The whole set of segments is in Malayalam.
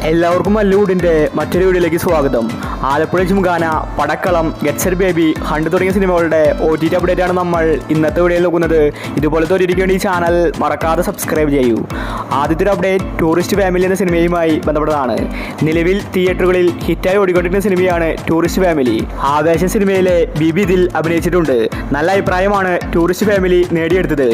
എല്ലാവർക്കും മല്ലൂടിൻ്റെ മറ്റൊരു വീഡിയോയിലേക്ക് സ്വാഗതം. Alappuzha Gymkhana, Padakkalam, Get Set Baby, Hunt തുടങ്ങിയ സിനിമകളുടെ OTT അപ്ഡേറ്റ് ആണ് നമ്മൾ ഇന്നത്തെ വീഡിയോയിൽ നോക്കുന്നത്. ഇതുപോലത്തെ ഒരു ഈ ചാനൽ മറക്കാതെ സബ്സ്ക്രൈബ് ചെയ്യൂ. ആദ്യത്തെ ഒരു അപ്ഡേറ്റ് ടൂറിസ്റ്റ് ഫാമിലി എന്ന സിനിമയുമായി ബന്ധപ്പെട്ടതാണ്. നിലവിൽ തിയേറ്ററുകളിൽ ഹിറ്റായി ഓടിക്കൊണ്ടിരിക്കുന്ന സിനിമയാണ് ടൂറിസ്റ്റ് ഫാമിലി. ആവേശം സിനിമയിലെ ബിബി ഇതിൽ അഭിനയിച്ചിട്ടുണ്ട്. നല്ല അഭിപ്രായമാണ് ടൂറിസ്റ്റ് ഫാമിലി നേടിയെടുത്തത്.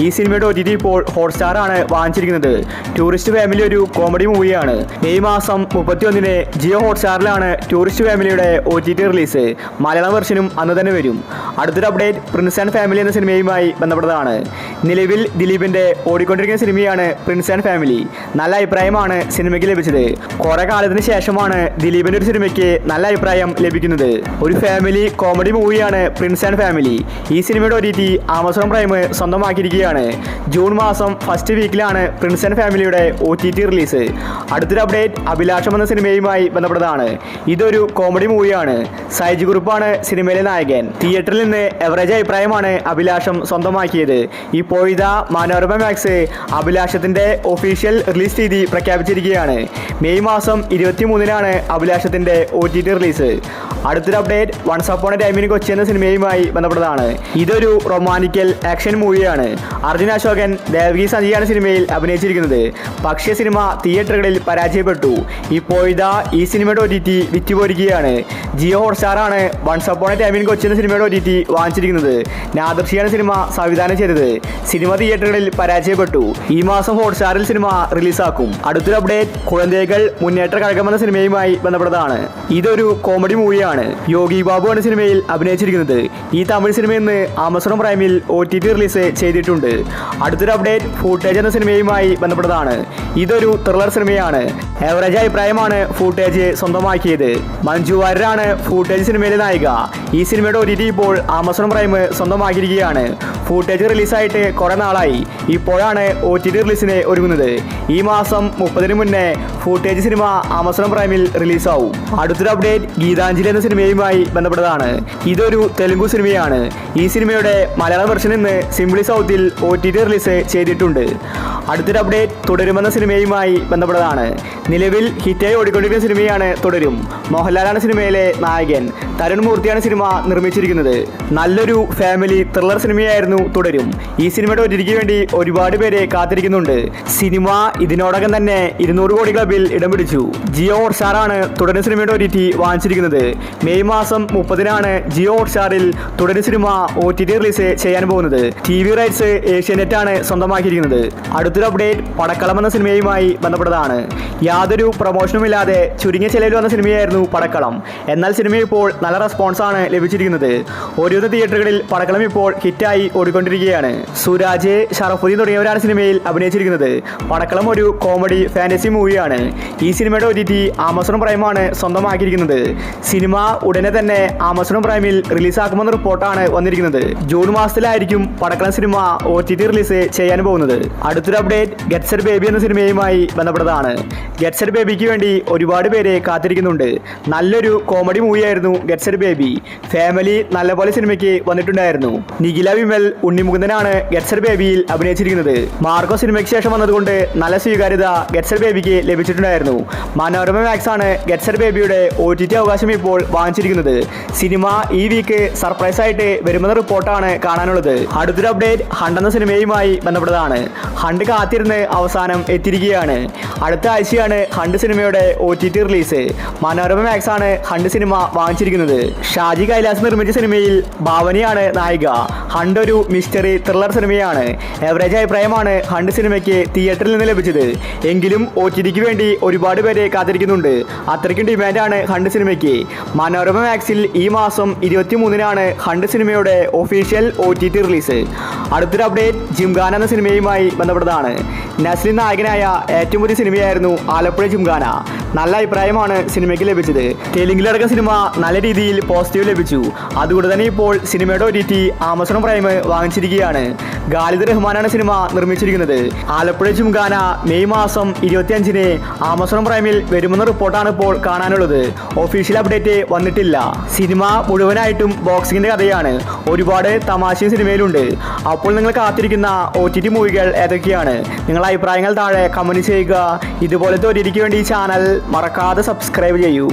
ഈ സിനിമയുടെ OTT ഇപ്പോൾ ഹോട്ട്സ്റ്റാർ ആണ് വാങ്ങിച്ചിരിക്കുന്നത്. ടൂറിസ്റ്റ് ഫാമിലി ഒരു കോമഡി മൂവിയാണ്. മെയ് മാസം 31-ന് ജിയോ ഹോട്ട്സ്റ്റാറിലാണ് ടൂറിസ്റ്റ് ഫാമിലിയുടെ OTT റിലീസ്. മലയാളം വെർഷനും അന്ന് തന്നെ വരും. അടുത്തൊരു അപ്ഡേറ്റ് പ്രിൻസ് ആൻഡ് ഫാമിലി എന്ന സിനിമയുമായി ബന്ധപ്പെട്ടതാണ്. നിലവിൽ ദിലീപിന്റെ ഓടിക്കൊണ്ടിരിക്കുന്ന സിനിമയാണ് പ്രിൻസ് ആൻഡ് ഫാമിലി. നല്ല അഭിപ്രായമാണ് സിനിമയ്ക്ക് ലഭിച്ചത്. കുറെ കാലത്തിന് ശേഷമാണ് ദിലീപിന്റെ ഒരു സിനിമയ്ക്ക് നല്ല അഭിപ്രായം ലഭിക്കുന്നത്. ഒരു ഫാമിലി കോമഡി മൂവിയാണ് പ്രിൻസ് ആൻഡ് ഫാമിലി. ഈ സിനിമയുടെ OTT ആമസോൺ പ്രൈം സ്വന്തമാക്കിയിരിക്കുകയാണ്. ജൂൺ മാസം ഫസ്റ്റ് വീക്കിലാണ് പ്രിൻസ് ആൻഡ് ഫാമിലിയുടെ OTT റിലീസ്. അടുത്തൊരു അപ്ഡേറ്റ് അഭിലാഷം എന്ന സിനിമയുമായി ബന്ധപ്പെട്ടതാണ്. ഇതൊരു കോമഡി മൂവിയാണ്. സൈജ് ഗ്രൂപ്പാണ് സിനിമയിലെ നായകൻ. തിയേറ്ററിൽ നിന്ന് എവറേജ് അഭിപ്രായമാണ് അഭിലാഷം സ്വന്തമാക്കിയത്. ഇപ്പോഴിതാ മനോരമ മാക്സ് അഭിലാഷത്തിന്റെ ഒഫീഷ്യൽ റിലീസ് തീയതി പ്രഖ്യാപിച്ചിരിക്കുകയാണ്. മെയ് മാസം 23-നാണ് അഭിലാഷത്തിന്റെ OTT റിലീസ്. അടുത്തൊരു update once upon a time in Kochi എന്ന സിനിമയുമായി ബന്ധപ്പെട്ടതാണ്. ഇതൊരു റൊമാൻറ്റിക്കൽ ആക്ഷൻ മൂവിയാണ്. അർജുൻ അശോകൻ, ദേവകി സഞ്ജയാണ് സിനിമയിൽ അഭിനയിച്ചിരിക്കുന്നത്. പക്ഷേ സിനിമ തിയേറ്ററുകളിൽ പരാജയപ്പെട്ടു. ഇപ്പോഴിതാ ഈ സിനിമയുടെ OTT വിറ്റുപോയിരിക്കുകയാണ്. ജിയോ ഹോട്ട്സ്റ്റാർ ആണ് once upon a time in Kochi എന്ന സിനിമയുടെ OTT വാങ്ങിച്ചിരിക്കുന്നത്. നാദർഷിയാണ് സിനിമ സംവിധാനം ചെയ്തത്. സിനിമ തിയേറ്ററുകളിൽ പരാജയപ്പെട്ടു. ഈ മാസം ഹോട്ട്സ്റ്റാറിൽ സിനിമ റിലീസാക്കും. അടുത്തൊരു അപ്ഡേറ്റ് കുഴന്തേകൾ മുന്നേറ്റ കഴകം എന്ന സിനിമയുമായി ബന്ധപ്പെട്ടതാണ്. ഇതൊരു കോമഡി മൂവിയാണ്. യോഗി ബാബു ആണ് സിനിമയിൽ അഭിനയിച്ചിരിക്കുന്നത്. ഈ തമിഴ് സിനിമ ഇന്ന് ആമസോൺ പ്രൈമിൽ OTT റിലീസ് ചെയ്തിട്ടുണ്ട്. അടുത്തൊരു അപ്ഡേറ്റ് ഫൂട്ടേജ് എന്ന സിനിമയുമായി ബന്ധപ്പെട്ടതാണ്. ഇതൊരു ത്രില്ലർ സിനിമയാണ്. എവറേജ് അഭിപ്രായമാണ് ഫൂട്ടേജ് സ്വന്തമാക്കിയത്. മഞ്ജു വാര്യരാണ് ഫൂട്ടേജ് സിനിമയിലെ നായിക. ഈ സിനിമയുടെ OTT ഇപ്പോൾ ആമസോൺ പ്രൈം സ്വന്തമാക്കിയിരിക്കുകയാണ്. ഫൂട്ടേജ് റിലീസായിട്ട് കുറെ നാളായി. ഇപ്പോഴാണ് OTT റിലീസിന് ഒരുങ്ങുന്നത്. ഈ മാസം 30-ന് മുന്നേ ഫൂട്ടേജ് സിനിമ ആമസോൺ പ്രൈമിൽ റിലീസാവും. അടുത്തൊരു അപ്ഡേറ്റ് ഗീതാഞ്ജലി എന്ന സിനിമയുമായി ബന്ധപ്പെട്ടതാണ്. ഇതൊരു തെലുങ്ക് സിനിമയാണ്. ഈ സിനിമയുടെ മലയാള വെർഷൻ ഇന്ന് സിംപ്ലി സൗത്തിൽ OTT റിലീസ് ചെയ്തിട്ടുണ്ട്. അടുത്തൊരു അപ്ഡേറ്റ് തുടരുമെന്ന സിനിമയുമായി ബന്ധപ്പെട്ടതാണ്. നിലവിൽ ഹിറ്റായി ഓടിക്കൊണ്ടിരിക്കുന്ന സിനിമയാണ് തുടരും. മോഹൻലാലാണ് സിനിമയിലെ നായകൻ. തരുൺ മൂർത്തിയാണ് സിനിമ നിർമ്മിച്ചിരിക്കുന്നത്. നല്ലൊരു ഫാമിലി ത്രില്ലർ സിനിമയായിരുന്നു തുടരും. ഈ സിനിമയുടെ OTTക്ക് വേണ്ടി ഒരുപാട് പേരെ കാത്തിരിക്കുന്നുണ്ട്. സിനിമ ഇതിനോടകം തന്നെ 200 കോടി ക്ലബിൽ ഇടം പിടിച്ചു. ജിയോ ഹോട്ട്സ്റ്റാർ ആണ് തുടരും സിനിമയുടെ OTT വാങ്ങിച്ചിരിക്കുന്നത്. മെയ് മാസം 30-നാണ് ജിയോ ഹോട്ട്സ്റ്റാറിൽ തുടരും സിനിമ OTT റിലീസ് ചെയ്യാൻ പോകുന്നത്. TV റൈറ്റ്സ് ഏഷ്യാനെറ്റ് ആണ് സ്വന്തമാക്കിയിരിക്കുന്നത്. അടുത്തൊരു അപ്ഡേറ്റ് പടക്കളം എന്ന സിനിമയുമായി ബന്ധപ്പെട്ടതാണ്. യാതൊരു പ്രൊമോഷനും ഇല്ലാതെ ചുരുങ്ങിയ ചെലവിൽ വന്ന സിനിമയായിരുന്നു പടക്കളം. എന്നാൽ സിനിമ ഇപ്പോൾ നല്ല റെസ്പോൺസ് ആണ് ലഭിച്ചിരിക്കുന്നത്. ഓരോ തിയേറ്ററുകളിൽ പടക്കളം ഇപ്പോൾ ഹിറ്റായി ഓടിക്കൊണ്ടിരിക്കുകയാണ്. സുരാജ്, ഷറഫുദ്ദീൻ തുടങ്ങിയവരാണ് സിനിമയിൽ അഭിനയിച്ചിരിക്കുന്നത്. പടക്കളം ഒരു കോമഡി ഫാന്റസി മൂവിയാണ്. ഈ സിനിമയുടെ OTT ആമസോൺ പ്രൈമാണ് സ്വന്തമാക്കിയിരിക്കുന്നത്. സിനിമ ഉടനെ തന്നെ ആമസോൺ പ്രൈമിൽ റിലീസാക്കുമെന്ന റിപ്പോർട്ടാണ് വന്നിരിക്കുന്നത്. ജൂൺ മാസത്തിലായിരിക്കും പടക്കളം സിനിമ OTT റിലീസ് ചെയ്യാൻ പോകുന്നത്. അടുത്തൊരു അപ്ഡേറ്റ് ഗെറ്റ് സെറ്റ് ബേബി എന്ന സിനിമയുമായി ബന്ധപ്പെട്ടതാണ്. ഗെറ്റ് സെറ്റ് ബേബിക്ക് വേണ്ടി ഒരുപാട് പേരെ കാത്തിരിക്കുന്നുണ്ട്. നല്ലൊരു കോമഡി മൂവിയായിരുന്നു ഗെറ്റ് സെറ്റ് ബേബി. ഫാമിലി നല്ലപോലെ സിനിമയ്ക്ക് വന്നിട്ടുണ്ടായിരുന്നു. നിഖില വിമൽ, ഉണ്ണിമുകുന്ദനാണ് ഗെറ്റ് സെറ്റ് ബേബിയിൽ അഭിനയിച്ചിരിക്കുന്നത്. മാർക്കോ സിനിമയ്ക്ക് ശേഷം വന്നതുകൊണ്ട് നല്ല സ്വീകാര്യത ഗെറ്റ് സെറ്റ് ബേബിക്ക് ലഭിച്ചിട്ടുണ്ടായിരുന്നു. മനോരമ മാക്സ് ആണ് ഗെറ്റ് സെറ്റ് ബേബിയുടെ OTT അവകാശം ഇപ്പോൾ വാങ്ങിച്ചിരിക്കുന്നത്. സിനിമ ഈ വീക്ക് സർപ്രൈസ് ആയിട്ട് വരുമെന്ന റിപ്പോർട്ടാണ് കാണാനുള്ളത്. അടുത്തൊരു അപ്ഡേറ്റ് ഹണ്ട് എന്ന സിനിമയുമായി ബന്ധപ്പെട്ടതാണ്. ഹണ്ട് കാത്തിരുന്ന് അവസാനം എത്തിയിരിക്കുകയാണ്. അടുത്ത ആഴ്ചയാണ് ഹണ്ട് സിനിമയുടെ OTT റിലീസ്. മനോരമ മാക്സ് ആണ് ഹണ്ട് സിനിമ വാങ്ങിച്ചിരിക്കുന്നത്. ഷാജി കൈലാസ് നിർമ്മിച്ച സിനിമയിൽ ഭാവനയാണ് നായിക. ഹണ്ട് ഒരു മിസ്റ്ററി ത്രില്ലർ സിനിമയാണ്. എവറേജ് അഭിപ്രായമാണ് ഹണ്ട് സിനിമയ്ക്ക് തിയേറ്ററിൽ നിന്ന് ലഭിച്ചത്. എങ്കിലും OTTക്ക് വേണ്ടി ഒരുപാട് പേരെ കാത്തിരിക്കുന്നുണ്ട്. അത്രയ്ക്കും ഡിമാൻഡാണ് ഹണ്ട് സിനിമയ്ക്ക്. മനോരമ മാക്സിൽ ഈ മാസം 23-നാണ് ഹണ്ട് സിനിമയുടെ ഒഫീഷ്യൽ OTT റിലീസ്. അടുത്തൊരു അപ്ഡേറ്റ് ജിംഖാന എന്ന സിനിമയുമായി ബന്ധപ്പെട്ടതാണ്. നസ്ലിൻ നായകനായ ഏറ്റവും പുതിയ സിനിമയായിരുന്നു ആലപ്പുഴ ജിംഖാന. നല്ല അഭിപ്രായമാണ് സിനിമയ്ക്ക് ലഭിച്ചത്. തെലുങ്കിലടക്കം സിനിമ നല്ല രീതിയിൽ പോസിറ്റീവ് ലഭിച്ചു. അതുകൊണ്ട് തന്നെ ഇപ്പോൾ സിനിമയുടെ OTT ആമസോൺ പ്രൈം വാങ്ങിച്ചിരിക്കുകയാണ്. ഖാലിദ് റഹ്മാനാണ് സിനിമ നിർമ്മിച്ചിരിക്കുന്നത്. ആലപ്പുഴ ജിംഖാന മെയ് മാസം 25-ന് ആമസോൺ പ്രൈമിൽ വരുമെന്ന റിപ്പോർട്ടാണ് ഇപ്പോൾ കാണാനുള്ളത്. ഒഫീഷ്യൽ അപ്ഡേറ്റ് വന്നിട്ടില്ല. സിനിമ മുഴുവനായിട്ടും ബോക്സിങ്ങിന്റെ കഥയാണ്. ഒരുപാട് തമാശയും സിനിമയിലുണ്ട്. അപ്പോൾ നിങ്ങൾ കാത്തിരിക്കുന്ന OTT മൂവികൾ ഏതൊക്കെയാണ്? നിങ്ങളുടെ അഭിപ്രായങ്ങൾ താഴെ കമന്റ് ചെയ്യുക. ഇതുപോലത്തെ OTTക്ക് വേണ്ടി ഈ ചാനൽ മറക്കാതെ സബ്സ്ക്രൈബ് ചെയ്യൂ.